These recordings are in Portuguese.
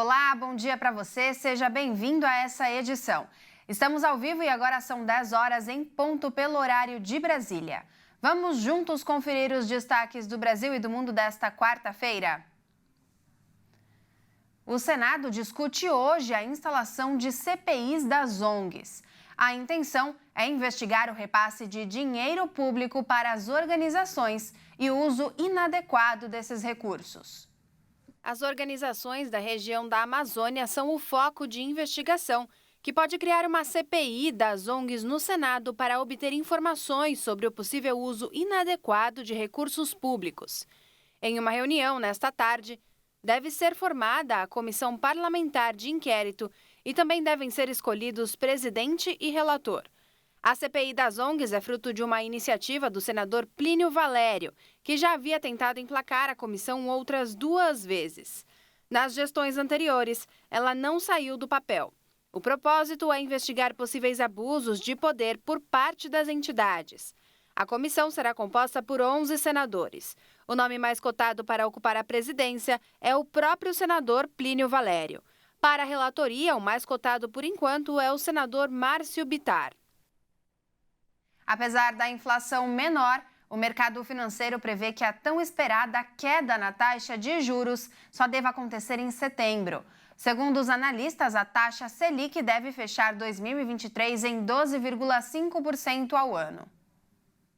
Olá, bom dia para você, seja bem-vindo a essa edição. Estamos ao vivo e agora são 10 horas em ponto pelo horário de Brasília. Vamos juntos conferir os destaques do Brasil e do mundo desta quarta-feira? O Senado discute hoje a instalação de CPIs das ONGs. A intenção é investigar o repasse de dinheiro público para as organizações e o uso inadequado desses recursos. As organizações da região da Amazônia são o foco de investigação, que pode criar uma CPI das ONGs no Senado para obter informações sobre o possível uso inadequado de recursos públicos. Em uma reunião nesta tarde, deve ser formada a comissão parlamentar de inquérito e também devem ser escolhidos presidente e relator. A CPI das ONGs é fruto de uma iniciativa do senador Plínio Valério, que já havia tentado emplacar a comissão outras 2 vezes. Nas gestões anteriores, ela não saiu do papel. O propósito é investigar possíveis abusos de poder por parte das entidades. A comissão será composta por 11 senadores. O nome mais cotado para ocupar a presidência é o próprio senador Plínio Valério. Para a relatoria, o mais cotado por enquanto é o senador Márcio Bittar. Apesar da inflação menor, o mercado financeiro prevê que a tão esperada queda na taxa de juros só deva acontecer em setembro. Segundo os analistas, a taxa Selic deve fechar 2023 em 12,5% ao ano.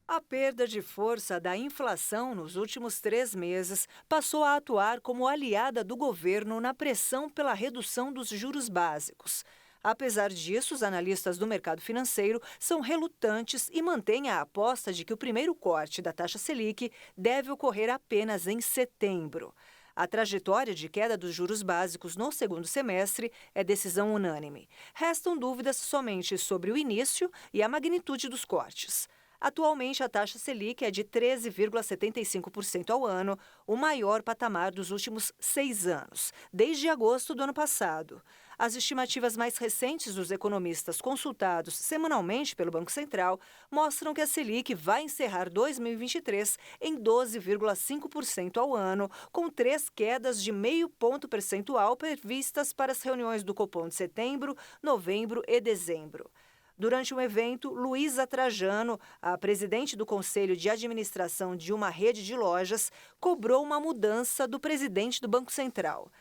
A perda de força da inflação nos últimos 3 meses passou a atuar como aliada do governo na pressão pela redução dos juros básicos. Apesar disso, os analistas do mercado financeiro são relutantes e mantêm a aposta de que o primeiro corte da taxa Selic deve ocorrer apenas em setembro. A trajetória de queda dos juros básicos no segundo semestre é decisão unânime. Restam dúvidas somente sobre o início e a magnitude dos cortes. Atualmente, a taxa Selic é de 13,75% ao ano, o maior patamar dos últimos 6 anos, desde agosto do ano passado. As estimativas mais recentes dos economistas consultados semanalmente pelo Banco Central mostram que a Selic vai encerrar 2023 em 12,5% ao ano, com 3 quedas de 0,5 ponto percentual previstas para as reuniões do Copom de setembro, novembro e dezembro. Durante um evento, Luísa Trajano, a presidente do Conselho de Administração de uma rede de lojas, cobrou uma mudança do presidente do Banco Central.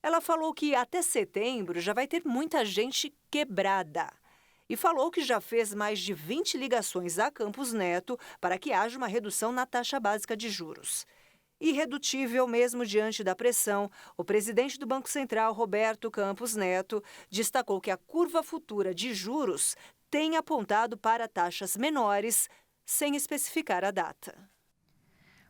Ela falou que até setembro já vai ter muita gente quebrada. E falou que já fez mais de 20 ligações a Campos Neto para que haja uma redução na taxa básica de juros. Irredutível mesmo diante da pressão, o presidente do Banco Central, Roberto Campos Neto, destacou que a curva futura de juros tem apontado para taxas menores, sem especificar a data.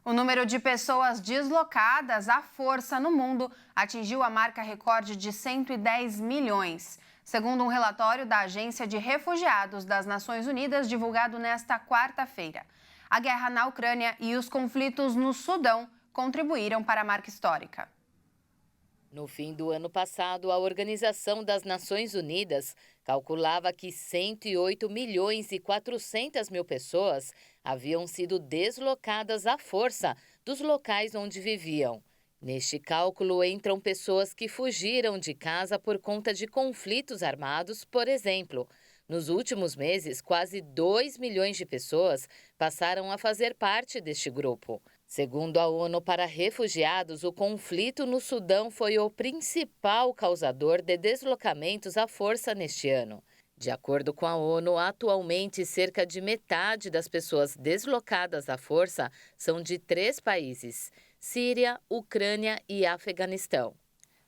O número de pessoas deslocadas à força no mundo atingiu a marca recorde de 110 milhões. Segundo um relatório da Agência de Refugiados das Nações Unidas, divulgado nesta quarta-feira. A guerra na Ucrânia e os conflitos no Sudão contribuíram para a marca histórica. No fim do ano passado, a Organização das Nações Unidas calculava que 108 milhões e 400 mil pessoas haviam sido deslocadas à força dos locais onde viviam. Neste cálculo entram pessoas que fugiram de casa por conta de conflitos armados, por exemplo. Nos últimos meses, quase 2 milhões de pessoas passaram a fazer parte deste grupo. Segundo a ONU para Refugiados, o conflito no Sudão foi o principal causador de deslocamentos à força neste ano. De acordo com a ONU, atualmente cerca de metade das pessoas deslocadas à força são de 3 países: Síria, Ucrânia e Afeganistão.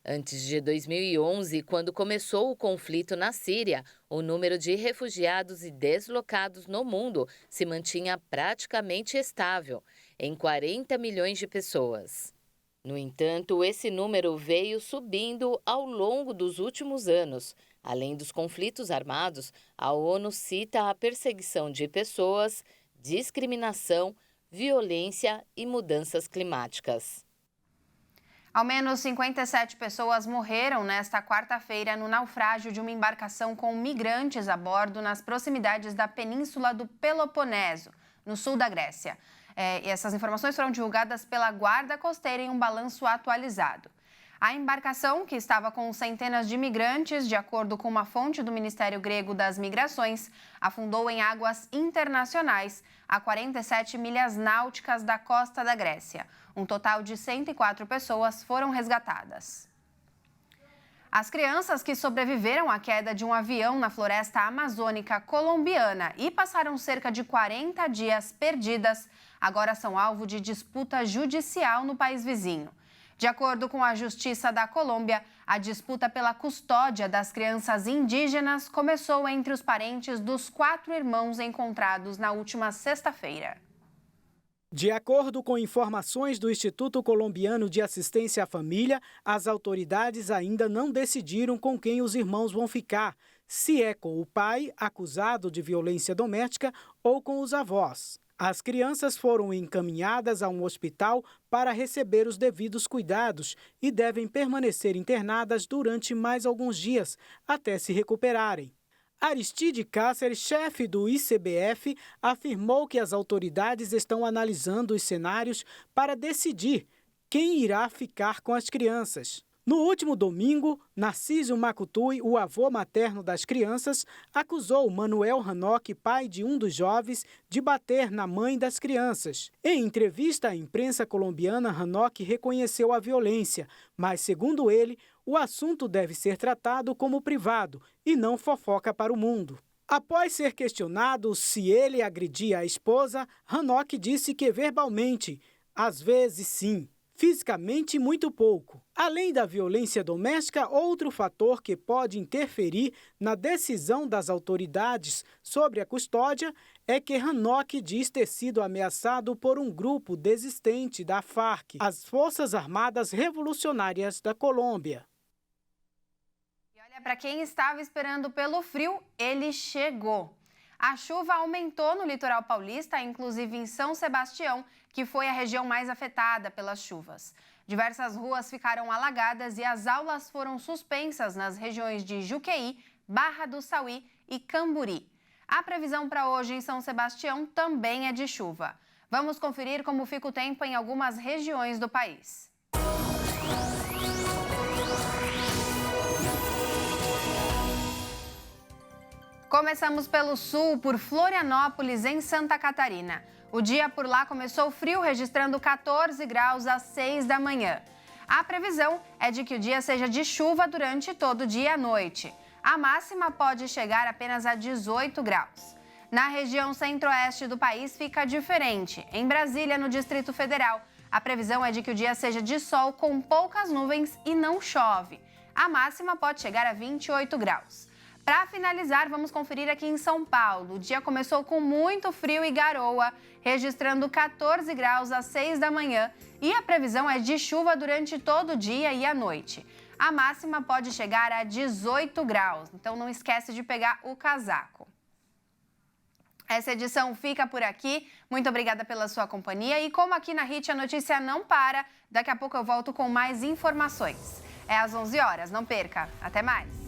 Antes de 2011, quando começou o conflito na Síria, o número de refugiados e deslocados no mundo se mantinha praticamente estável, em 40 milhões de pessoas. No entanto, esse número veio subindo ao longo dos últimos anos. Além dos conflitos armados, a ONU cita a perseguição de pessoas, discriminação, violência e mudanças climáticas. Ao menos 57 pessoas morreram nesta quarta-feira no naufrágio de uma embarcação com migrantes a bordo nas proximidades da península do Peloponeso, no sul da Grécia. E essas informações foram divulgadas pela Guarda Costeira em um balanço atualizado. A embarcação, que estava com centenas de imigrantes, de acordo com uma fonte do Ministério Grego das Migrações, afundou em águas internacionais a 47 milhas náuticas da costa da Grécia. Um total de 104 pessoas foram resgatadas. As crianças que sobreviveram à queda de um avião na floresta amazônica colombiana e passaram cerca de 40 dias perdidas, agora são alvo de disputa judicial no país vizinho. De acordo com a Justiça da Colômbia, a disputa pela custódia das crianças indígenas começou entre os parentes dos 4 irmãos encontrados na última sexta-feira. De acordo com informações do Instituto Colombiano de Assistência à Família, as autoridades ainda não decidiram com quem os irmãos vão ficar, se é com o pai, acusado de violência doméstica, ou com os avós. As crianças foram encaminhadas a um hospital para receber os devidos cuidados e devem permanecer internadas durante mais alguns dias, até se recuperarem. Aristide Cáceres, chefe do ICBF, afirmou que as autoridades estão analisando os cenários para decidir quem irá ficar com as crianças. No último domingo, Narciso Macutui, o avô materno das crianças, acusou Manuel Ranoc, pai de um dos jovens, de bater na mãe das crianças. Em entrevista à imprensa colombiana, Ranoc reconheceu a violência, mas, segundo ele, o assunto deve ser tratado como privado e não fofoca para o mundo. Após ser questionado se ele agredia a esposa, Ranoc disse que verbalmente, às vezes sim. Fisicamente, muito pouco. Além da violência doméstica, outro fator que pode interferir na decisão das autoridades sobre a custódia é que Ranoc diz ter sido ameaçado por um grupo desistente da FARC, as Forças Armadas Revolucionárias da Colômbia. E olha, para quem estava esperando pelo frio, ele chegou. A chuva aumentou no litoral paulista, inclusive em São Sebastião, que foi a região mais afetada pelas chuvas. Diversas ruas ficaram alagadas e as aulas foram suspensas nas regiões de Juqueí, Barra do Sauí e Camburi. A previsão para hoje em São Sebastião também é de chuva. Vamos conferir como fica o tempo em algumas regiões do país. Começamos pelo sul, por Florianópolis, em Santa Catarina. O dia por lá começou frio, registrando 14 graus às 6 da manhã. A previsão é de que o dia seja de chuva durante todo o dia e a noite. A máxima pode chegar apenas a 18 graus. Na região centro-oeste do país fica diferente. Em Brasília, no Distrito Federal, a previsão é de que o dia seja de sol com poucas nuvens e não chove. A máxima pode chegar a 28 graus. Para finalizar, vamos conferir aqui em São Paulo. O dia começou com muito frio e garoa, registrando 14 graus às 6 da manhã. E a previsão é de chuva durante todo o dia e a noite. A máxima pode chegar a 18 graus, então não esquece de pegar o casaco. Essa edição fica por aqui. Muito obrigada pela sua companhia. E como aqui na HIT a notícia não para, daqui a pouco eu volto com mais informações. É às 11 horas, não perca. Até mais!